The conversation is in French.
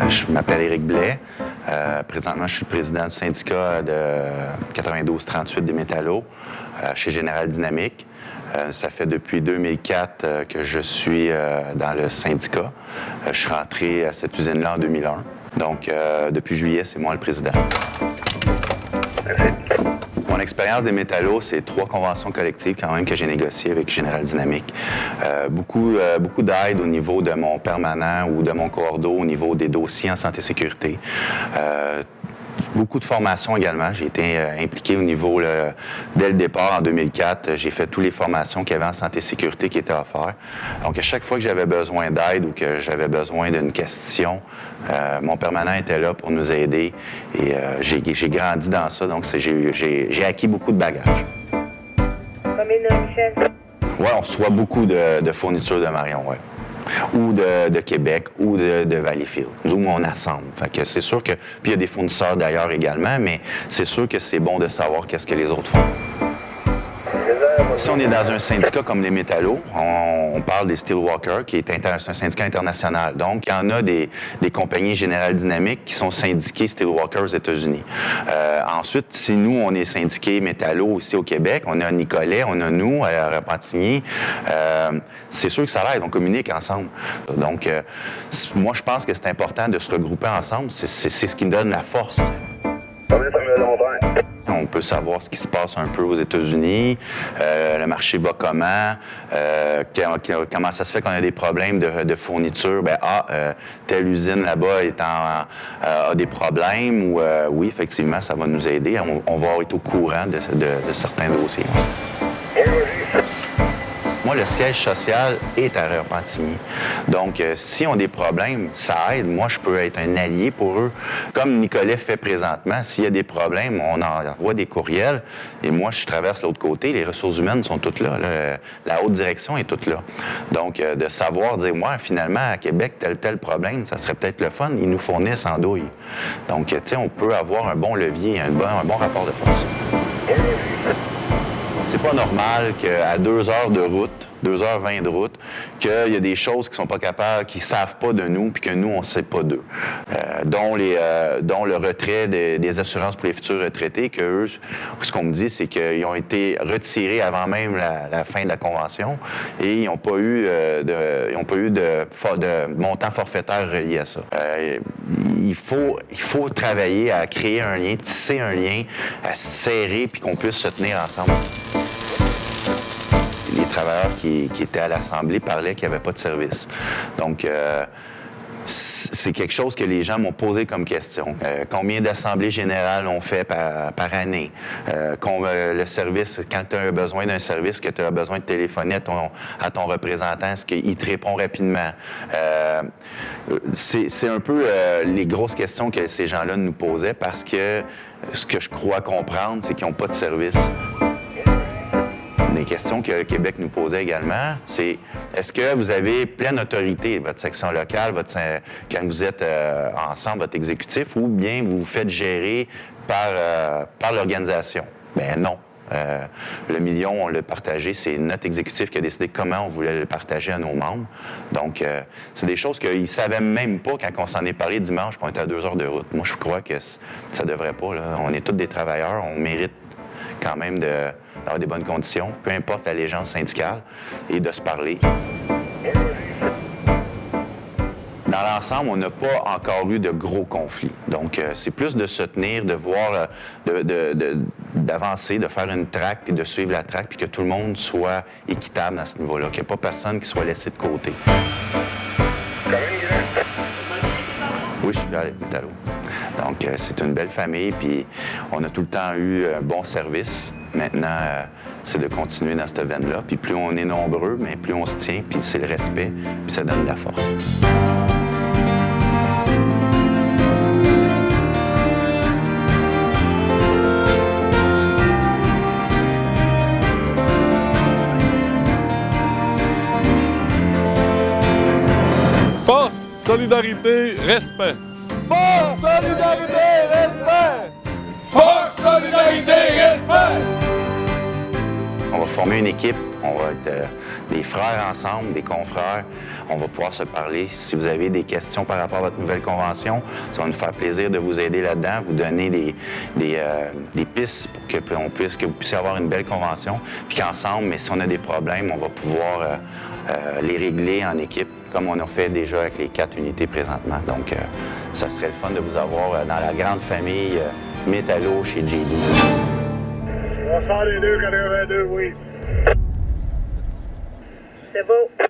Je m'appelle Éric Blais. Présentement, je suis le président du syndicat de 92-38 des métallos chez General Dynamics. Ça fait depuis 2004 que je suis dans le syndicat. Je suis rentré à cette usine-là en 2001. Donc, depuis juillet, c'est moi le président. Mon expérience des métallos, c'est 3 conventions collectives quand même que j'ai négociées avec General Dynamics. Beaucoup d'aide au niveau de mon permanent ou de mon cordeau au niveau des dossiers en santé-sécurité. Beaucoup de formations également. J'ai été impliqué au niveau, dès le départ en 2004, j'ai fait toutes les formations qu'il y avait en santé-sécurité qui étaient offertes. Donc, à chaque fois que j'avais besoin d'aide ou que j'avais besoin d'une question, mon permanent était là pour nous aider et j'ai grandi dans ça. Donc, j'ai acquis beaucoup de bagages. Oui, on reçoit beaucoup de fournitures de Marion, oui. Ou de Québec, ou de Valleyfield, où on assemble. Fait que c'est sûr que... Puis il y a des fournisseurs d'ailleurs également, mais c'est sûr que c'est bon de savoir qu'est-ce que les autres font. Si on est dans un syndicat comme les métallos, on parle des Steelwalkers, qui est un syndicat international. Donc, il y en a des compagnies General Dynamics qui sont syndiquées Steelwalkers aux États-Unis. Ensuite, si nous, on est syndiqués métallos ici au Québec, on a Nicolet, on a nous, à Repentigny, c'est sûr que ça l'aide, on communique ensemble. Donc, moi, je pense que c'est important de se regrouper ensemble. C'est ce qui nous donne la force. On peut savoir ce qui se passe un peu aux États-Unis, le marché va comment, comment ça se fait qu'on a des problèmes de fourniture. Telle usine là-bas a des problèmes ou oui, effectivement, ça va nous aider. On va être au courant de certains dossiers. Moi, le siège social est à Repentigny. Donc, s'ils ont des problèmes, ça aide. Moi, je peux être un allié pour eux. Comme Nicolet fait présentement, s'il y a des problèmes, on envoie des courriels. Et moi, je traverse l'autre côté. Les ressources humaines sont toutes là. La haute direction est toute là. Donc, de savoir dire, moi, finalement, à Québec, tel problème, ça serait peut-être le fun. Ils nous fournissent en douille. Donc, tu sais, on peut avoir un bon levier, un bon rapport de force. C'est pas normal qu'à 2 heures de route, 2h20 de route, qu'il y a des choses qui sont pas capables, qui savent pas de nous, puis que nous, on sait pas d'eux. Dont le retrait des assurances pour les futurs retraités, que eux, ce qu'on me dit, c'est qu'ils ont été retirés avant même la fin de la convention et ils n'ont pas eu de montant forfaitaire relié à ça. Il faut travailler à créer un lien, tisser un lien, à se serrer, puis qu'on puisse se tenir ensemble. Les travailleurs qui étaient à l'Assemblée parlaient qu'il n'y avait pas de service. Donc, c'est quelque chose que les gens m'ont posé comme question. Combien d'assemblées générales on fait par année? Le service, quand tu as besoin d'un service, que tu as besoin de téléphoner à ton représentant, est-ce qu'il te répond rapidement? C'est un peu les grosses questions que ces gens-là nous posaient parce que ce que je crois comprendre, c'est qu'ils n'ont pas de service. Des questions que Québec nous posait également, c'est est-ce que vous avez pleine autorité, votre section locale, quand vous êtes ensemble, votre exécutif, ou bien vous vous faites gérer par l'organisation? Bien non. Le million, on l'a partagé, c'est notre exécutif qui a décidé comment on voulait le partager à nos membres. Donc, c'est des choses qu'ils ne savaient même pas quand on s'en est parlé dimanche, puis on était à 2 heures de route. Moi, je crois que ça ne devrait pas. Là. On est tous des travailleurs, on mérite quand même d'avoir des bonnes conditions, peu importe l'allégeance syndicale, et de se parler. Dans l'ensemble, on n'a pas encore eu de gros conflits. Donc, c'est plus de se tenir, de voir, d'avancer, de faire une track, puis de suivre la track, puis que tout le monde soit équitable à ce niveau-là, qu'il n'y ait pas personne qui soit laissé de côté. Oui, je suis là, Métallo. Donc, c'est une belle famille, puis on a tout le temps eu un bon service. Maintenant, c'est de continuer dans cette veine-là. Puis plus on est nombreux, mais plus on se tient, puis c'est le respect, puis ça donne de la force. Force, solidarité, respect. Force, solidarité, respect! Force, solidarité, respect! On va former une équipe, on va être des frères ensemble, des confrères. On va pouvoir se parler. Si vous avez des questions par rapport à votre nouvelle convention, ça va nous faire plaisir de vous aider là-dedans, vous donner des pistes pour que vous puissiez avoir une belle convention. Puis qu'ensemble, mais si on a des problèmes, on va pouvoir les régler en équipe, comme on a fait déjà avec les 4 unités présentement. Donc, ça serait le fun de vous avoir dans la grande famille Métallo chez JD. Bonsoir les deux, 82, oui. C'est beau.